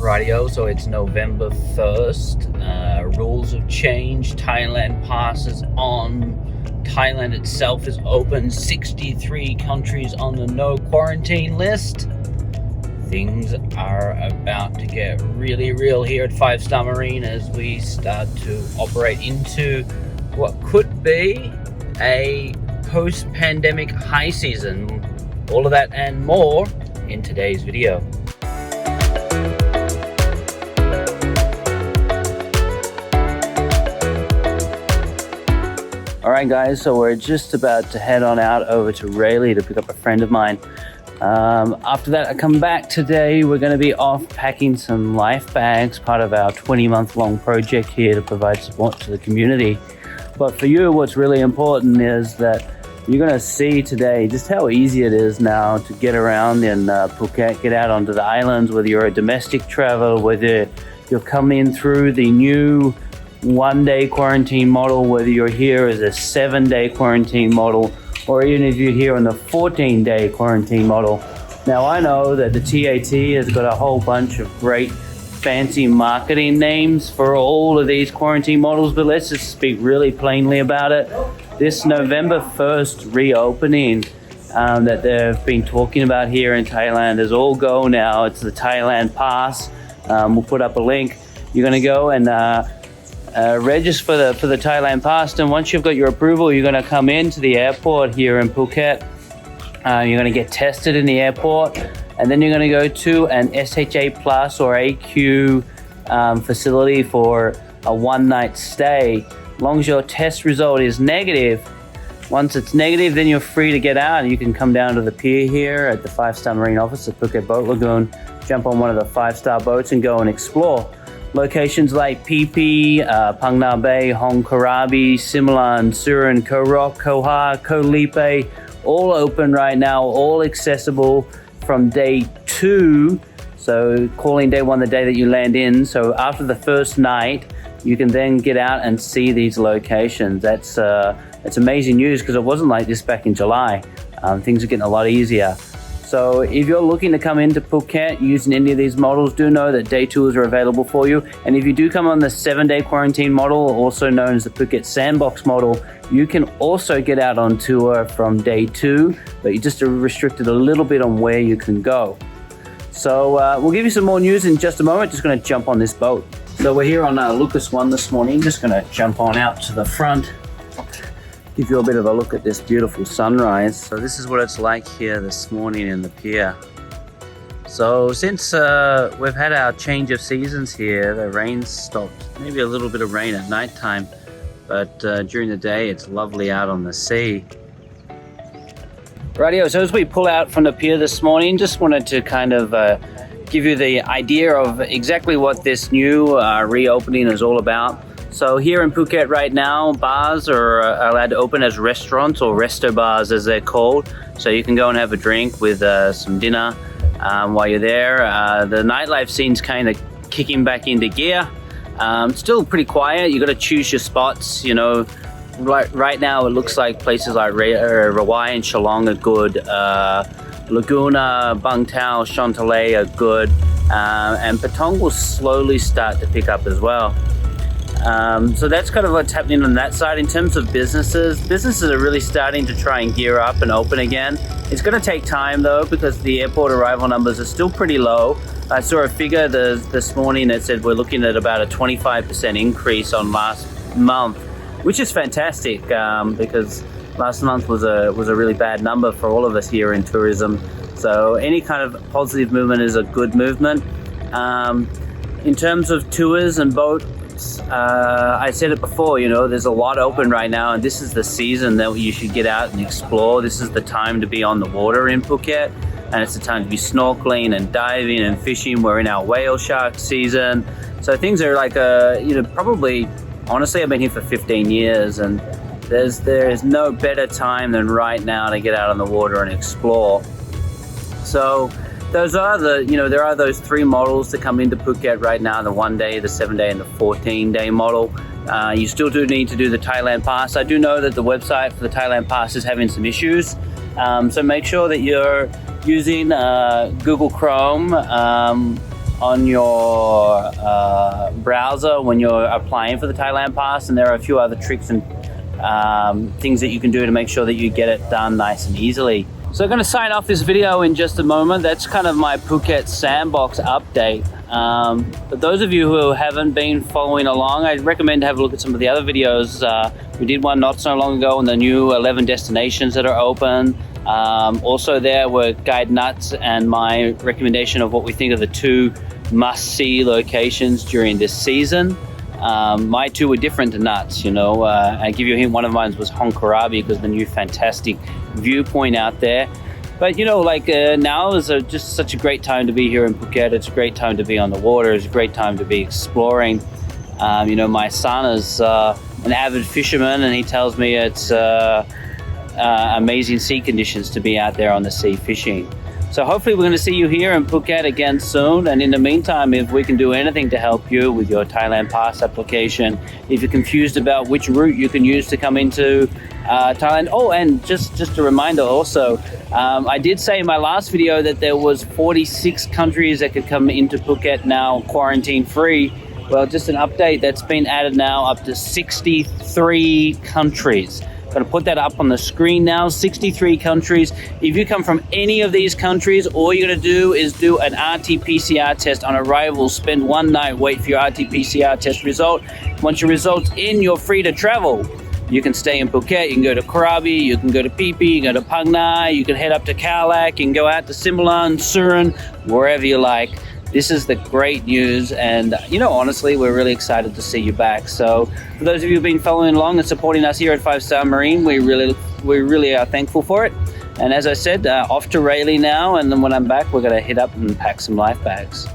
Radio, so it's November 1st. Rules have changed. Thailand Pass is on. Thailand itself is open. 63 countries on the no quarantine list. Things are about to get really real here at 5-Star Marine as we start to operate into what could be a post-pandemic high season. All of that and more in today's video. Alright guys, so we're just about to head on out over to Railay to pick up a friend of mine. After that I come back today. We're going to be off packing some life bags, part of our 20-month long project here to provide support to the community. But for you, what's really important is that you're going to see today just how easy it is now to get around in Phuket, get out onto the islands, whether you're a domestic traveler, whether you're coming through the new 1-day quarantine model, whether you're here as a 7-day quarantine model, or even if you're here on the 14-day quarantine model. Now I know that the TAT has got a whole bunch of great fancy marketing names for all of these quarantine models, but let's just speak really plainly about it. This November 1st reopening that they've been talking about here in Thailand is all go now. It's the Thailand Pass. We'll put up a link. You're going to go and register for the Thailand Pass, and once you've got your approval, you're going to come into the airport here in Phuket. You're going to get tested in the airport, and then you're going to go to an SHA Plus or AQ facility for a one-night stay. As long as your test result is negative, once it's negative, then you're free to get out and you can come down to the pier here at the 5-Star Marine office at Phuket Boat Lagoon, jump on one of the 5-star boats and go and explore. Locations like Pier, Phang Nga Bay, Hong Karabi, Similan, Surin, Koh Rock, Koh Ha, Koh Lipe, all open right now, all accessible from day 2. So calling day 1 the day that you land in. So after the first night, you can then get out and see these locations. That's amazing news because it wasn't like this back in July. Things are getting a lot easier. So if you're looking to come into Phuket using any of these models, do know that day tours are available for you. And if you do come on the 7-day quarantine model, also known as the Phuket Sandbox model, you can also get out on tour from day 2, but you're just restricted a little bit on where you can go. So we'll give you some more news in just a moment. Just going to jump on this boat. So we're here on Lucas 1 this morning. Just going to jump on out to the front. Give you a bit of a look at this beautiful sunrise. So this is what it's like here this morning in the pier. So since we've had our change of seasons here, the rain's stopped. Maybe a little bit of rain at night time, but during the day it's lovely out on the sea. Rightio, so as we pull out from the pier this morning, just wanted to kind of give you the idea of exactly what this new reopening is all about. So here in Phuket right now, bars are allowed to open as restaurants, or resto bars as they're called. So you can go and have a drink with some dinner while you're there. The nightlife scene's kind of kicking back into gear. Still pretty quiet. You got to choose your spots. You know, right now it looks like places like Railay and Shillong are good. Laguna, Bang Tao, Chantilly are good. And Patong will slowly start to pick up as well. So that's kind of what's happening on that side. In terms of businesses are really starting to try and gear up and open again. It's going to take time though, because the airport arrival numbers are still pretty low. I saw a figure this morning that said we're looking at about a 25% increase on last month, which is fantastic because last month was a really bad number for all of us here in tourism. So any kind of positive movement is a good movement. In terms of tours and boats, I said it before, you know, there's a lot open right now, and this is the season that you should get out and explore. This is the time to be on the water in Phuket, and it's the time to be snorkeling and diving and fishing. We're in our whale shark season, so things are like you know, probably, honestly, I've been here for 15 years, and there is no better time than right now to get out on the water and explore. So those are there are those 3 models that come into Phuket right now, the 1-day, the 7-day, and the 14-day model. You still do need to do the Thailand Pass. I do know that the website for the Thailand Pass is having some issues. So make sure that you're using Google Chrome on your browser when you're applying for the Thailand Pass, and there are a few other tricks and things that you can do to make sure that you get it done nice and easily. So I'm going to sign off this video in just a moment. That's kind of my Phuket Sandbox update. But those of you who haven't been following along, I'd recommend to have a look at some of the other videos. We did one not so long ago on the new 11 destinations that are open. Also there were guide nuts and my recommendation of what we think are the 2 must-see locations during this season. My 2 were different to nuts, you know. I give you a hint, one of mine was Hong Karabi because of the new fantastic viewpoint out there. But you know, like now is just such a great time to be here in Phuket. It's a great time to be on the water. It's a great time to be exploring. You know, my son is an avid fisherman, and he tells me it's amazing sea conditions to be out there on the sea fishing. So hopefully we're going to see you here in Phuket again soon. And in the meantime, if we can do anything to help you with your Thailand Pass application, if you're confused about which route you can use to come into Thailand. Oh, and just a reminder also, I did say in my last video that there was 46 countries that could come into Phuket now quarantine free. Well, just an update, that's been added now up to 63 countries. Going to put that up on the screen now. 63 countries. If you come from any of these countries, all you're going to do is do an RT-PCR test on arrival. Spend 1 night, wait for your RT-PCR test result. Once your result's in, you're free to travel. You can stay in Phuket. You can go to Krabi. You can go to Phi Phi. You can go to Phang Ngai. You can head up to Khao Lak. You can go out to Similan, Surin, wherever you like. This is the great news, and you know, honestly, we're really excited to see you back. So for those of you who've been following along and supporting us here at 5 Star Marine, we really are thankful for it. And as I said, off to Railay now, and then when I'm back, we're going to hit up and pack some life bags.